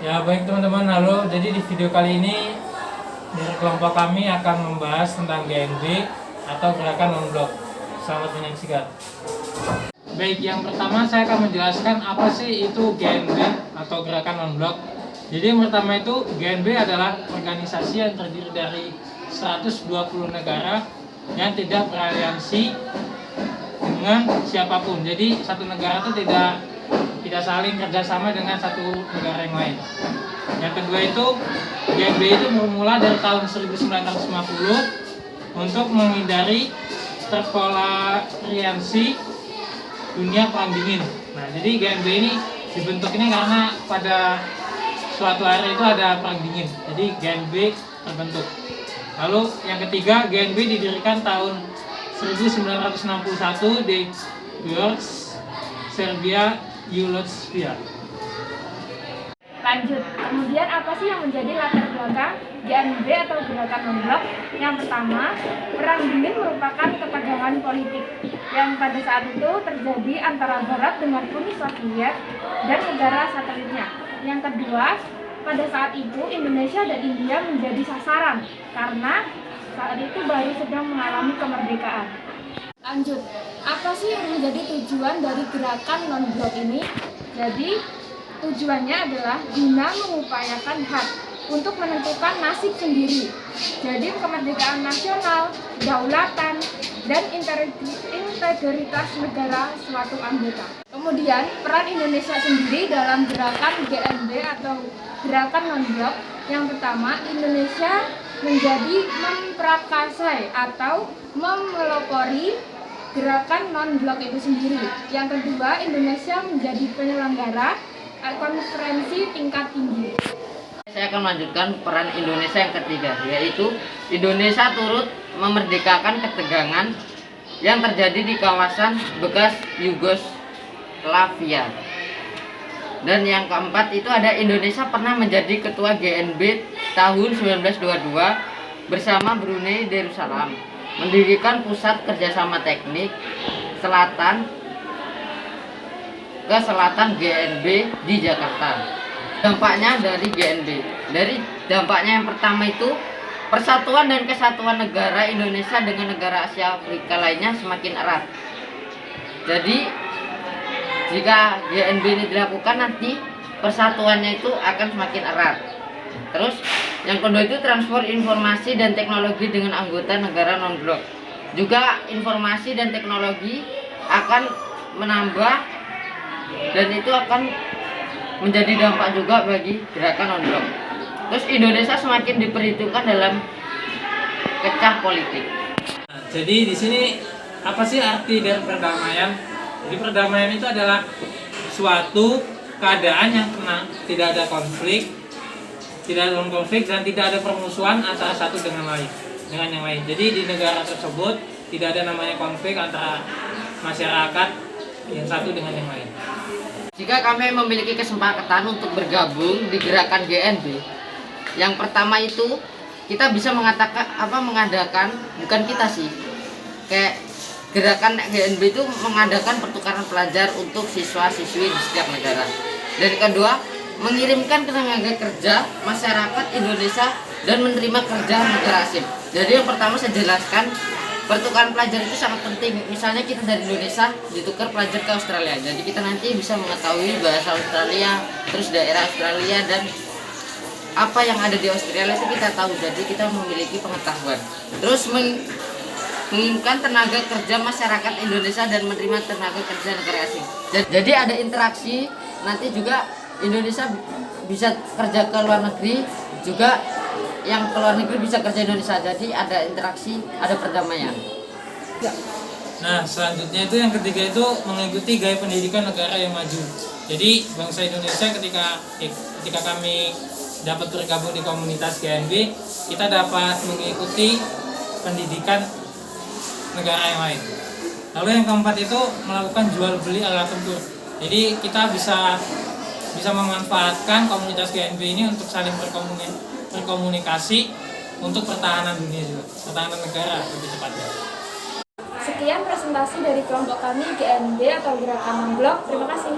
Ya baik teman-teman, halo. Jadi di video kali ini dari kelompok kami akan membahas tentang GNB atau Gerakan Non-Blok. Selamat menyaksikan. Baik, yang pertama saya akan menjelaskan apa sih itu GNB atau Gerakan Non-Blok. Jadi yang pertama itu GNB adalah organisasi yang terdiri dari 120 negara yang tidak beraliansi dengan siapapun. Jadi satu negara itu tidak saling kerjasama dengan satu negara yang lain. Yang kedua itu GNB itu bermula dari tahun 1950 untuk menghindari terpolarisasi dunia perang dingin. Nah, jadi GNB ini dibentuknya karena pada suatu hari itu ada perang dingin. Jadi GNB terbentuk. Lalu yang ketiga, GNB didirikan tahun 1961 di Gorsk, Serbia, Yugoslavia. Lanjut, kemudian apa sih yang menjadi latar belakang GNB atau Gerakan Non-Blok? Yang pertama, perang dingin merupakan ketegangan politik yang pada saat itu terjadi antara Barat dengan Uni Soviet dan negara satelitnya. Yang kedua, pada saat itu Indonesia dan India menjadi sasaran karena saat itu baru sedang mengalami kemerdekaan. Lanjut, apa sih yang menjadi tujuan dari Gerakan Non-Blok ini? Jadi, tujuannya adalah guna mengupayakan hak untuk menentukan nasib sendiri. Jadi kemerdekaan nasional, kedaulatan, dan integritas negara suatu anggota. Kemudian peran Indonesia sendiri dalam gerakan GNB atau Gerakan Non-Blok. Yang pertama, Indonesia menjadi memprakarsai atau memelopori Gerakan Non-Blok itu sendiri. Yang kedua, Indonesia menjadi penyelenggara konferensi tingkat tinggi. Saya akan melanjutkan peran Indonesia yang ketiga, yaitu Indonesia turut memerdekakan ketegangan yang terjadi di kawasan bekas Yugoslavia. Dan yang keempat itu ada Indonesia pernah menjadi ketua GNB tahun 1922 bersama Brunei Darussalam, mendirikan pusat kerjasama teknik ke selatan GNB di Jakarta. Dampaknya dari GNB, dari dampaknya yang pertama itu persatuan dan kesatuan negara Indonesia dengan negara Asia Afrika lainnya semakin erat. Jadi jika GNB ini dilakukan, nanti persatuannya itu akan semakin erat. Terus yang kedua itu transfer informasi dan teknologi dengan anggota negara non-blok. Juga informasi dan teknologi akan menambah dan itu akan menjadi dampak juga bagi Gerakan Non-Blok. Terus Indonesia semakin diperhitungkan dalam pecah politik. Nah, jadi di sini apa sih arti dari perdamaian? Jadi perdamaian itu adalah suatu keadaan yang tenang, tidak ada konflik, dan tidak ada permusuhan antara satu dengan yang lain. Jadi di negara tersebut tidak ada namanya konflik antara masyarakat yang satu dengan yang lain. Jika kami memiliki kesempatan untuk bergabung di gerakan GNB, yang pertama itu kita bisa mengadakan, bukan kita sih, kayak gerakan GNB itu mengadakan pertukaran pelajar untuk siswa-siswi di setiap negara. Dan kedua, mengirimkan tenaga kerja masyarakat Indonesia dan menerima kerja negara asing. Jadi yang pertama saya jelaskan, pertukaran pelajar itu sangat penting. Misalnya kita dari Indonesia ditukar pelajar ke Australia, jadi kita nanti bisa mengetahui bahasa Australia, terus daerah Australia dan apa yang ada di Australia itu kita tahu. Jadi kita memiliki pengetahuan. Terus mengirimkan tenaga kerja masyarakat Indonesia dan menerima tenaga kerja negara asing. Jadi ada interaksi, nanti juga Indonesia bisa kerja ke luar negeri, juga yang ke luar negeri bisa kerja Indonesia. Jadi ada interaksi, ada perdamaian. Nah, selanjutnya itu yang ketiga itu mengikuti gaya pendidikan negara yang maju. Jadi bangsa Indonesia ketika kami dapat bergabung di komunitas GNB, kita dapat mengikuti pendidikan negara yang lain. Lalu yang keempat itu melakukan jual beli alat tempur. Jadi kita bisa memanfaatkan komunitas GNB ini untuk saling berkomunikasi untuk pertahanan dunia juga, pertahanan negara lebih tepatnya. Sekian presentasi dari kelompok kami GNB atau Gerakan Non-Blok. Terima kasih.